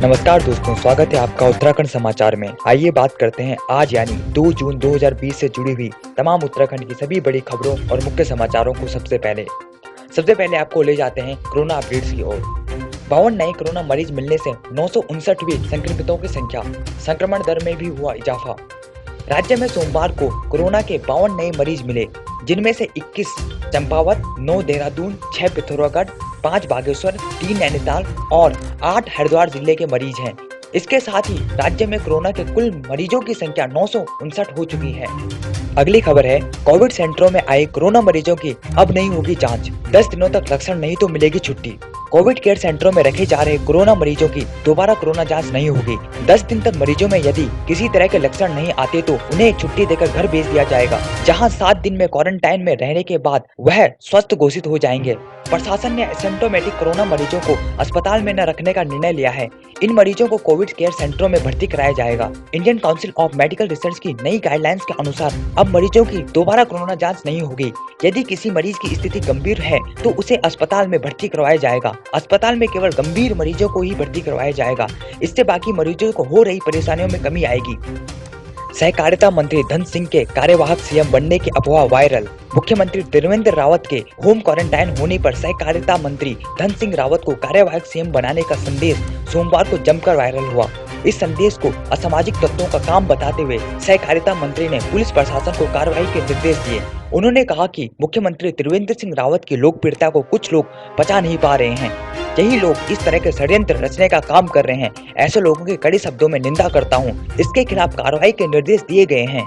नमस्कार दोस्तों, स्वागत है आपका उत्तराखंड समाचार में। आइए बात करते हैं आज यानी 2 जून 2020 से जुड़ी हुई तमाम उत्तराखंड की सभी बड़ी खबरों और मुख्य समाचारों को। सबसे पहले आपको ले जाते हैं कोरोना अपडेट्स की ओर। 52 नए कोरोना मरीज मिलने से 959 हुई संक्रमितों की संख्या, संक्रमण दर में भी हुआ इजाफा। राज्य में सोमवार को कोरोना के 52 नए मरीज मिले, जिनमें से 21 चंपावत, 9 देहरादून, 6 पिथौरागढ़, 5 बागेश्वर, 3 नैनीताल और 8 हरिद्वार जिले के मरीज हैं। इसके साथ ही राज्य में कोरोना के कुल मरीजों की संख्या 959 हो चुकी है। अगली खबर है, कोविड सेंटरों में आए कोरोना मरीजों की अब नहीं होगी जांच, 10 दिनों तक लक्षण नहीं तो मिलेगी छुट्टी। कोविड केयर सेंटरों में रखे जा रहे कोरोना मरीजों की दोबारा कोरोना जांच नहीं होगी। 10 दिन तक मरीजों में यदि किसी तरह के लक्षण नहीं आते तो उन्हें छुट्टी देकर घर भेज दिया जाएगा, जहां 7 दिन में क्वारंटाइन में रहने के बाद वह स्वस्थ घोषित हो जाएंगे। प्रशासन ने एसिम्प्टोमेटिक कोरोना मरीजों को अस्पताल में न रखने का निर्णय लिया है। इन मरीजों को कोविड केयर सेंटरों में भर्ती कराया जाएगा। Indian council of medical research की नई गाइडलाइंस के अनुसार अब मरीजों की दोबारा कोरोना जांच नहीं होगी। यदि किसी मरीज की स्थिति गंभीर है तो उसे अस्पताल में भर्ती करवाया जाएगा। अस्पताल में केवल गंभीर मरीजों को ही भर्ती करवाया जाएगा। इससे बाकी मरीजों को हो रही परेशानियों में कमी आएगी। सहकारिता मंत्री धन सिंह के कार्यवाहक सीएम बनने की अफवाह वायरल। मुख्यमंत्री त्रिवेंद्र रावत के होम क्वारंटाइन होने पर सहकारिता मंत्री धन सिंह रावत को कार्यवाहक सीएम बनाने का संदेश सोमवार को जमकर वायरल हुआ। इस संदेश को असामाजिक तत्वों का काम बताते हुए सहकारिता मंत्री ने पुलिस प्रशासन को कार्रवाई के निर्देश दिए। उन्होंने कहा कि मुख्यमंत्री त्रिवेंद्र सिंह रावत की लोकप्रियता को कुछ लोग पचा नहीं पा रहे हैं। यही लोग इस तरह के षड्यंत्र रचने का काम कर रहे हैं। ऐसे लोगों की कड़े शब्दों में निंदा करता हूं। इसके खिलाफ कार्रवाई के निर्देश दिए गए हैं।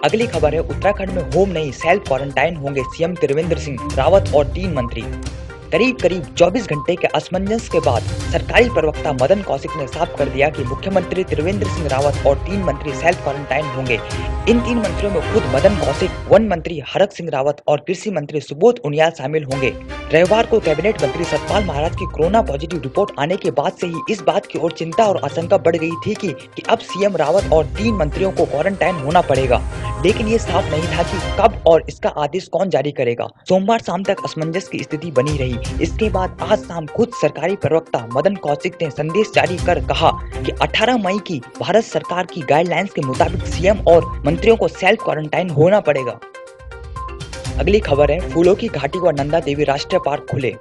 अगली खबर है, उत्तराखंड में होम नहीं सेल्फ क्वारंटाइन होंगे सीएम त्रिवेंद्र सिंह रावत और 3 मंत्री। करीब 24 घंटे के असमंजस के बाद सरकारी प्रवक्ता मदन कौशिक ने साफ कर दिया कि मुख्यमंत्री त्रिवेंद्र सिंह रावत और 3 मंत्री सेल्फ क्वारंटाइन होंगे। इन 3 मंत्रियों में खुद मदन कौशिक, वन मंत्री हरक सिंह रावत और कृषि मंत्री सुबोध उनियाल शामिल होंगे। रविवार को कैबिनेट मंत्री सतपाल महाराज की कोरोना पॉजिटिव रिपोर्ट आने के बाद से ही इस बात की ओर चिंता और आशंका बढ़ गई थी कि अब सीएम रावत और 3 मंत्रियों को क्वारंटाइन होना पड़ेगा, लेकिन ये साफ नहीं था कि कब और इसका आदेश कौन जारी करेगा। सोमवार शाम तक असमंजस की स्थिति बनी रही। इसके बाद आज शाम खुद सरकारी प्रवक्ता मदन कौशिक ने संदेश जारी कर कहा कि 18 मई की भारत सरकार की गाइडलाइंस के मुताबिक सीएम और मंत्रियों को सेल्फ क्वारंटाइन होना पड़ेगा। अगली खबर है, फूलों की घाटी व नंदा देवी राष्ट्रीय पार्क खुले।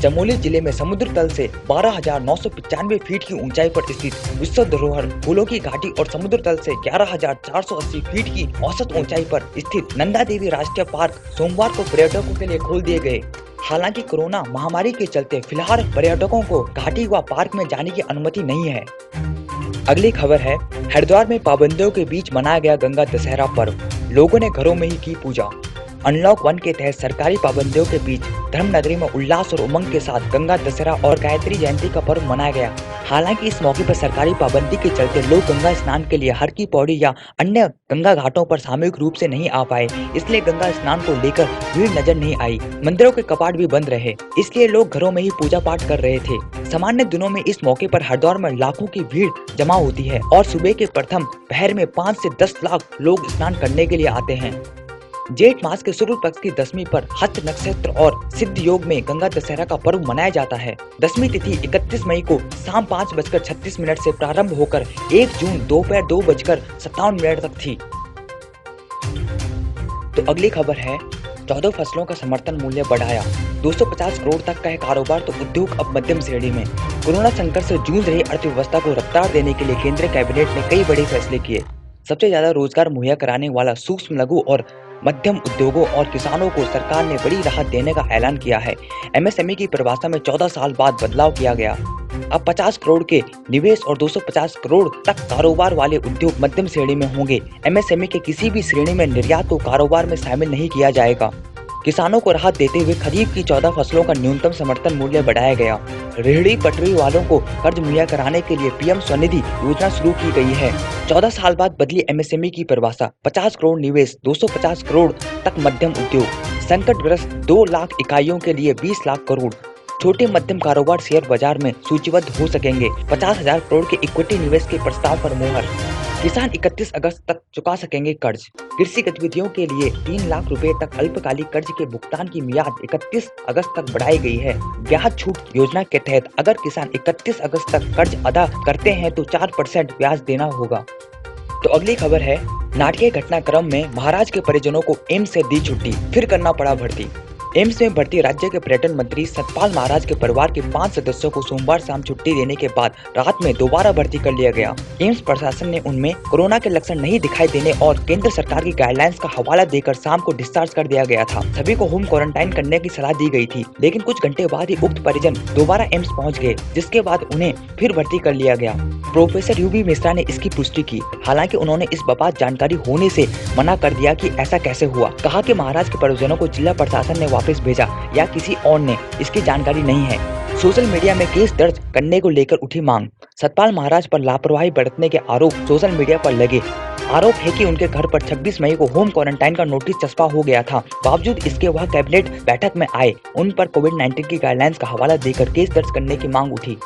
चमोली जिले में समुद्र तल से 12,995 फीट की ऊंचाई पर स्थित विश्व धरोहर फूलों की घाटी और समुद्र तल से 11,480 फीट की औसत ऊंचाई पर स्थित नंदा देवी राष्ट्रीय पार्क सोमवार को पर्यटकों के लिए खोल दिए गए। हालांकि कोरोना महामारी के चलते फिलहाल पर्यटकों को घाटी व पार्क में जाने की अनुमति नहीं है। अगली खबर है, हरिद्वार में पाबंदियों के बीच मनाया गया गंगा दशहरा पर्व। लोगों ने घरों में ही की पूजा। अनलॉक 1 के तहत सरकारी पाबंदियों के बीच धर्मनगरी में उल्लास और उमंग के साथ गंगा दशहरा और गायत्री जयंती का पर्व मनाया गया। हालांकि इस मौके पर सरकारी पाबंदी के चलते लोग गंगा स्नान के लिए हर की पौड़ी या अन्य गंगा घाटों पर सामूहिक रूप से नहीं आ पाए, इसलिए गंगा स्नान को लेकर भीड़ नजर नहीं आई। मंदिरों के कपाट भी बंद रहे, इसलिए लोग घरों में ही पूजा पाठ कर रहे थे। सामान्य दिनों में इस मौके पर हरिद्वार में लाखों की भीड़ जमा होती है और सुबह के प्रथम पहर में 5 से 10 लाख लोग स्नान करने के लिए आते हैं। जेठ मास के शुक्ल पक्ष की दशमी पर हस्त नक्षत्र और सिद्ध योग में गंगा दशहरा का पर्व मनाया जाता है। दशमी तिथि 31 मई को शाम 5:36 से प्रारंभ होकर 1 जून दोपहर 2:57 तक थी। तो अगली खबर है, 14 फसलों का समर्थन मूल्य बढ़ाया, 250 करोड़ तक का है कारोबार तो उद्योग अब मध्यम श्रेणी में। कोरोना संकट से जूझ रही अर्थव्यवस्था को रफ्तार देने के लिए केंद्रीय कैबिनेट ने कई बड़े फैसले किए। सबसे ज्यादा रोजगार मुहैया कराने वाला सूक्ष्म, लघु और मध्यम उद्योगों और किसानों को सरकार ने बड़ी राहत देने का ऐलान किया है। एमएसएमई की परिभाषा में 14 साल बाद बदलाव किया गया। अब 50 करोड़ के निवेश और 250 करोड़ तक कारोबार वाले उद्योग मध्यम श्रेणी में होंगे। एमएसएमई के किसी भी श्रेणी में निर्यात को कारोबार में शामिल नहीं किया जाएगा। किसानों को राहत देते हुए खरीफ की 14 फसलों का न्यूनतम समर्थन मूल्य बढ़ाया गया। रेहड़ी पटरी वालों को कर्ज मुहैया कराने के लिए पीएम स्वनिधि योजना शुरू की गई है। 14 साल बाद बदली एमएसएमई की परिभाषा, 50 करोड़ निवेश, 250 करोड़ तक मध्यम उद्योग, संकटग्रस्त 2 लाख इकाइयों के लिए 20 लाख करोड़, छोटे मध्यम कारोबार शेयर बाजार में सूचीबद्ध हो सकेंगे। 50,000 करोड़ के इक्विटी निवेश के प्रस्ताव पर मुहर। किसान 31 अगस्त तक चुका सकेंगे कर्ज। कृषि गतिविधियों के लिए 3 लाख रुपए तक अल्पकालिक कर्ज के भुगतान की मियाद 31 अगस्त तक बढ़ाई गई है। ब्याज छूट योजना के तहत अगर किसान 31 अगस्त तक कर्ज अदा करते हैं तो 4% ब्याज देना होगा। तो अगली खबर है, नाटकीय घटनाक्रम में महाराज के परिजनों को एम्स से दी छुट्टी, फिर करना पड़ा भर्ती। एम्स में भर्ती राज्य के पर्यटन मंत्री सतपाल महाराज के परिवार के 5 सदस्यों को सोमवार शाम छुट्टी देने के बाद रात में दोबारा भर्ती कर लिया गया। एम्स प्रशासन ने उनमें कोरोना के लक्षण नहीं दिखाई देने और केंद्र सरकार की गाइडलाइंस का हवाला देकर शाम को डिस्चार्ज कर दिया गया था। सभी को होम क्वारंटाइन करने की सलाह दी गई थी, लेकिन कुछ घंटे बाद ही उक्त परिजन दोबारा एम्स पहुँच गए, जिसके बाद उन्हें फिर भर्ती कर लिया गया। प्रोफेसर यूबी मिश्रा ने इसकी पुष्टि की, हालांकि उन्होंने इस बाबत जानकारी होने से मना कर दिया कि ऐसा कैसे हुआ। कहा कि महाराज के परिजनों को जिला प्रशासन ने वापस भेजा या किसी और ने, इसकी जानकारी नहीं है। सोशल मीडिया में केस दर्ज करने को लेकर उठी मांग। सतपाल महाराज पर लापरवाही बरतने के आरोप सोशल मीडिया पर लगे। आरोप है कि उनके घर पर 26 मई को होम क्वारंटाइन का नोटिस चस्पा हो गया था। बावजूद इसके वह कैबिनेट बैठक में आए, उन पर कोविड-19 की गाइडलाइंस का हवाला देकर केस दर्ज करने की मांग उठी।